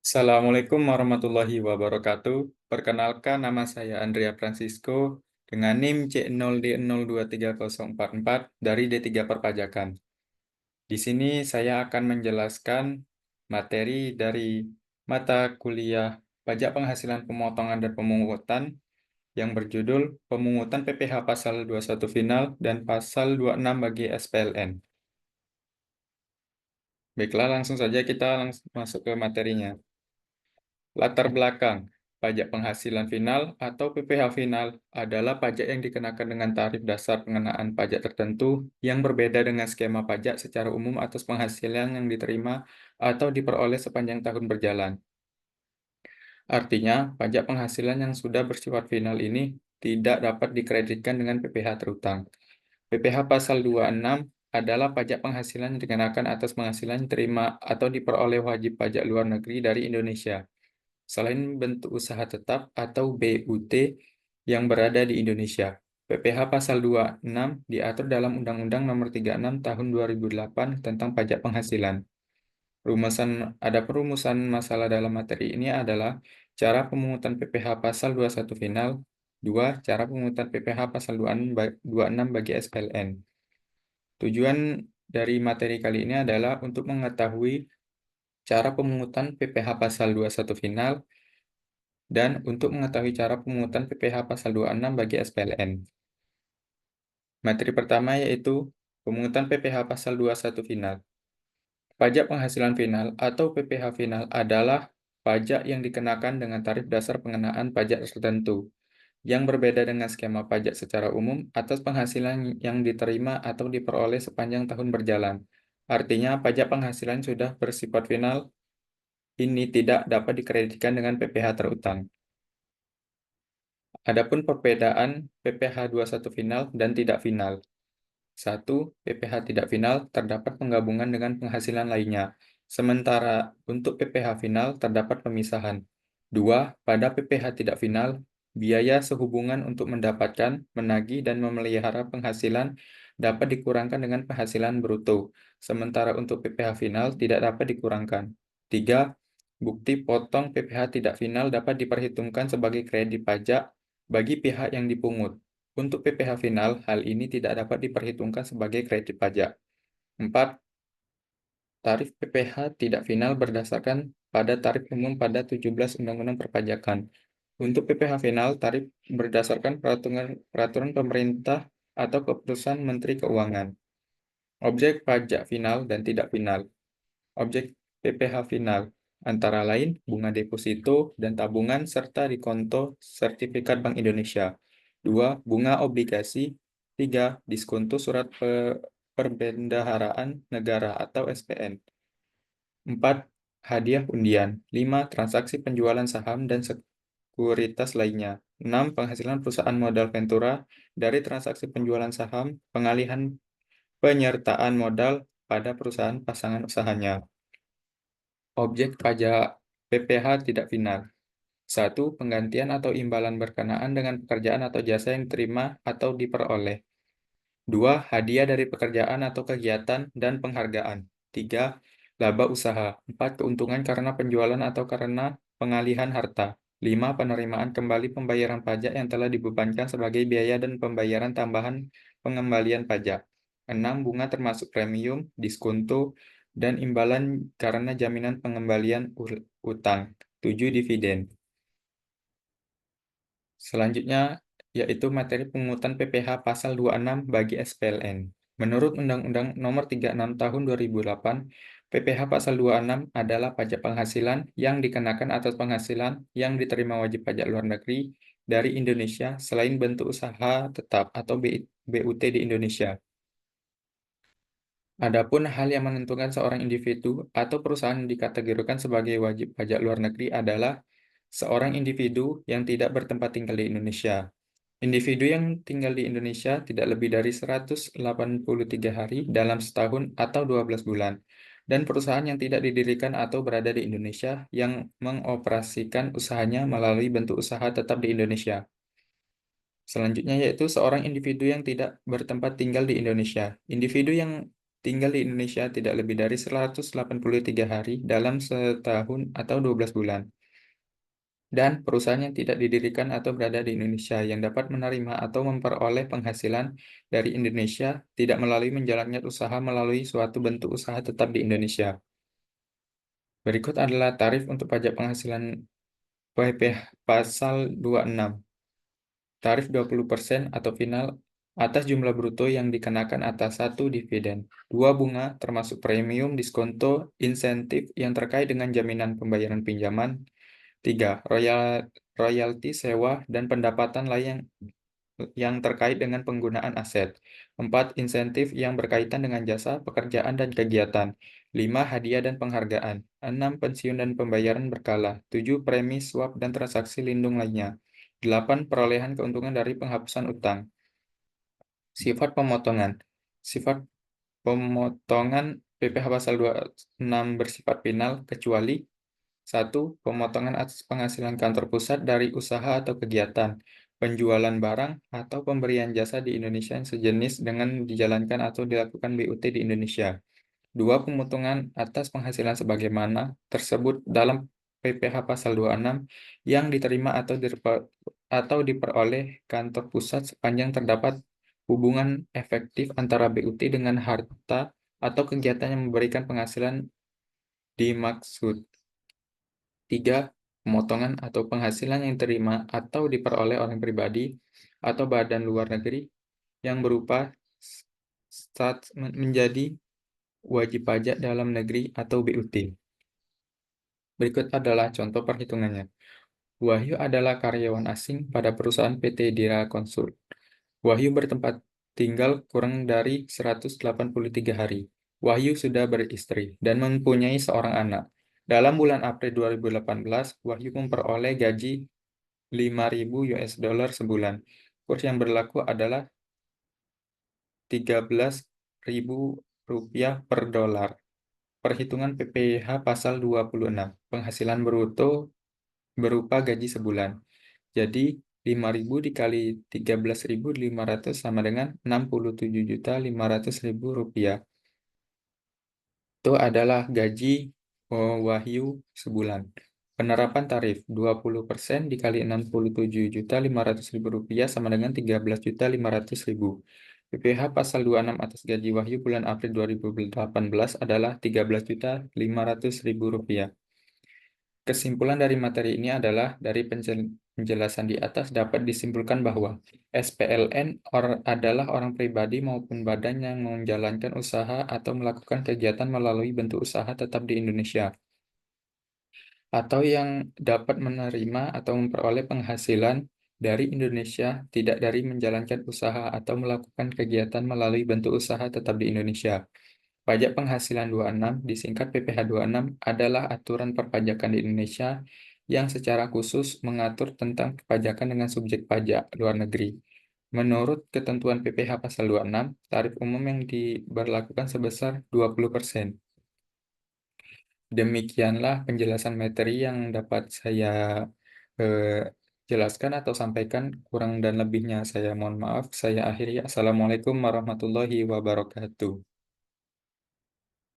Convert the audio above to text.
Assalamualaikum warahmatullahi wabarakatuh. Perkenalkan, nama saya Andrea Francisco dengan NIM C0D023044 dari D3 Perpajakan. Di sini saya akan menjelaskan materi dari mata kuliah Pajak Penghasilan Pemotongan dan Pemungutan yang berjudul Pemungutan PPh Pasal 21 Final dan Pasal 26 bagi SPLN. Baiklah, langsung saja kita langsung masuk ke materinya. Latar belakang, pajak penghasilan final atau PPh final adalah pajak yang dikenakan dengan tarif dasar pengenaan pajak tertentu yang berbeda dengan skema pajak secara umum atas penghasilan yang diterima atau diperoleh sepanjang tahun berjalan. Artinya, pajak penghasilan yang sudah bersifat final ini tidak dapat dikreditkan dengan PPh terutang. PPh pasal 26 adalah pajak penghasilan yang dikenakan atas penghasilan yang diterima atau diperoleh wajib pajak luar negeri dari Indonesia selain bentuk usaha tetap atau BUT yang berada di Indonesia. PPh Pasal 26 diatur dalam Undang-Undang Nomor 36 Tahun 2008 tentang pajak penghasilan. Ada perumusan masalah dalam materi ini adalah cara pemungutan PPh Pasal 21 final, 2. Cara pemungutan PPh Pasal 26 bagi SPLN. Tujuan dari materi kali ini adalah untuk mengetahui cara pemungutan PPh Pasal 21 final dan untuk mengetahui cara pemungutan PPh Pasal 26 bagi SPLN. Materi pertama yaitu pemungutan PPh Pasal 21 final. Pajak penghasilan final atau PPh final adalah pajak yang dikenakan dengan tarif dasar pengenaan pajak tertentu, yang berbeda dengan skema pajak secara umum atas penghasilan yang diterima atau diperoleh sepanjang tahun berjalan. Artinya, pajak penghasilan sudah bersifat final ini tidak dapat dikreditkan dengan PPh terutang. Adapun perbedaan PPh 21 final dan tidak final. 1. PPh tidak final terdapat penggabungan dengan penghasilan lainnya, sementara untuk PPh final terdapat pemisahan. 2. Pada PPh tidak final, biaya sehubungan untuk mendapatkan, menagih, dan memelihara penghasilan dapat dikurangkan dengan penghasilan bruto, sementara untuk PPh final tidak dapat dikurangkan. 3. Bukti potong PPh tidak final dapat diperhitungkan sebagai kredit pajak bagi pihak yang dipungut. Untuk PPh final, hal ini tidak dapat diperhitungkan sebagai kredit pajak. 4. Tarif PPh tidak final berdasarkan pada tarif umum pada 17 Undang-Undang Perpajakan. Untuk PPh final, tarif berdasarkan peraturan pemerintah atau keputusan Menteri Keuangan. Objek pajak final dan tidak final. Objek PPh final antara lain bunga deposito dan tabungan serta dikonto sertifikat Bank Indonesia. 2. Bunga obligasi. 3. Diskonto surat perbendaharaan negara atau SPN. 4. Hadiah undian. 5. Transaksi penjualan saham dan sekuritas lainnya. 6. Penghasilan perusahaan modal Ventura dari transaksi penjualan saham, pengalihan penyertaan modal pada perusahaan pasangan usahanya. Objek pajak PPh tidak final. 1. Penggantian atau imbalan berkenaan dengan pekerjaan atau jasa yang diterima atau diperoleh. 2. Hadiah dari pekerjaan atau kegiatan dan penghargaan. 3. Laba usaha. 4. Keuntungan karena penjualan atau karena pengalihan harta. 5. Penerimaan kembali pembayaran pajak yang telah dibebankan sebagai biaya dan pembayaran tambahan pengembalian pajak. 6. Bunga termasuk premium, diskonto, dan imbalan karena jaminan pengembalian utang. 7. Dividen. Selanjutnya, yaitu materi pemungutan PPh Pasal 26 bagi SPLN. Menurut Undang-Undang Nomor 36 Tahun 2008, PPh Pasal 26 adalah pajak penghasilan yang dikenakan atas penghasilan yang diterima wajib pajak luar negeri dari Indonesia selain bentuk usaha tetap atau BUT di Indonesia. Adapun hal yang menentukan seorang individu atau perusahaan dikategorikan sebagai wajib pajak luar negeri adalah seorang individu yang tidak bertempat tinggal di Indonesia. Individu yang tinggal di Indonesia tidak lebih dari 183 hari dalam setahun atau 12 bulan, dan perusahaan yang tidak didirikan atau berada di Indonesia yang mengoperasikan usahanya melalui bentuk usaha tetap di Indonesia. Selanjutnya yaitu seorang individu yang tidak bertempat tinggal di Indonesia. Individu yang tinggal di Indonesia tidak lebih dari 183 hari dalam setahun atau 12 bulan, dan perusahaan yang tidak didirikan atau berada di Indonesia yang dapat menerima atau memperoleh penghasilan dari Indonesia tidak melalui menjalankan usaha melalui suatu bentuk usaha tetap di Indonesia. Berikut adalah tarif untuk pajak penghasilan PPh pasal 26. Tarif 20% atau final atas jumlah bruto yang dikenakan atas 1 dividen, 2 bunga termasuk premium, diskonto, insentif yang terkait dengan jaminan pembayaran pinjaman, 3 royalti sewa dan pendapatan lain yang terkait dengan penggunaan aset, 4 insentif yang berkaitan dengan jasa, pekerjaan, dan kegiatan, 5 hadiah dan penghargaan, 6 pensiun dan pembayaran berkala, 7 premi swap dan transaksi lindung lainnya, 8 perolehan keuntungan dari penghapusan utang. Sifat pemotongan. Sifat pemotongan PPh pasal 26 bersifat final kecuali 1. Pemotongan atas penghasilan kantor pusat dari usaha atau kegiatan, penjualan barang, atau pemberian jasa di Indonesia yang sejenis dengan dijalankan atau dilakukan BUT di Indonesia. 2. Pemotongan atas penghasilan sebagaimana tersebut dalam PPh pasal 26 yang diterima atau diperoleh kantor pusat sepanjang terdapat hubungan efektif antara BUT dengan harta atau kegiatan yang memberikan penghasilan dimaksud. 3. Pemotongan atau penghasilan yang diterima atau diperoleh orang pribadi atau badan luar negeri yang berupa menjadi wajib pajak dalam negeri atau BUT. Berikut adalah contoh perhitungannya. Wahyu adalah karyawan asing pada perusahaan PT Dira Konsul. Wahyu bertempat tinggal kurang dari 183 hari. Wahyu sudah beristri dan mempunyai seorang anak. Dalam bulan April 2018, Wahyu memperoleh gaji 5.000 US dollar sebulan. Kurs yang berlaku adalah 13.000 rupiah per dolar. Perhitungan PPh pasal 26. Penghasilan bruto berupa gaji sebulan. Jadi 5.000 dikali 13.500 sama dengan 67.500.000 rupiah. Itu adalah gaji Wahyu sebulan. Penerapan tarif 20% dikali 67.500.000 rupiah sama dengan 13.500.000. PPh pasal 26 atas gaji Wahyu bulan April 2018 adalah 13.500.000 rupiah. Kesimpulan dari materi ini adalah dari penjelasan di atas dapat disimpulkan bahwa SPLN adalah orang pribadi maupun badan yang menjalankan usaha atau melakukan kegiatan melalui bentuk usaha tetap di Indonesia, atau yang dapat menerima atau memperoleh penghasilan dari Indonesia tidak dari menjalankan usaha atau melakukan kegiatan melalui bentuk usaha tetap di Indonesia. Pajak penghasilan 26, disingkat PPh 26, adalah aturan perpajakan di Indonesia yang secara khusus mengatur tentang perpajakan dengan subjek pajak luar negeri. Menurut ketentuan PPh pasal 26, tarif umum yang diberlakukan sebesar 20%. Demikianlah penjelasan materi yang dapat saya jelaskan atau sampaikan. Kurang dan lebihnya saya mohon maaf. Saya akhiri. Assalamualaikum warahmatullahi wabarakatuh.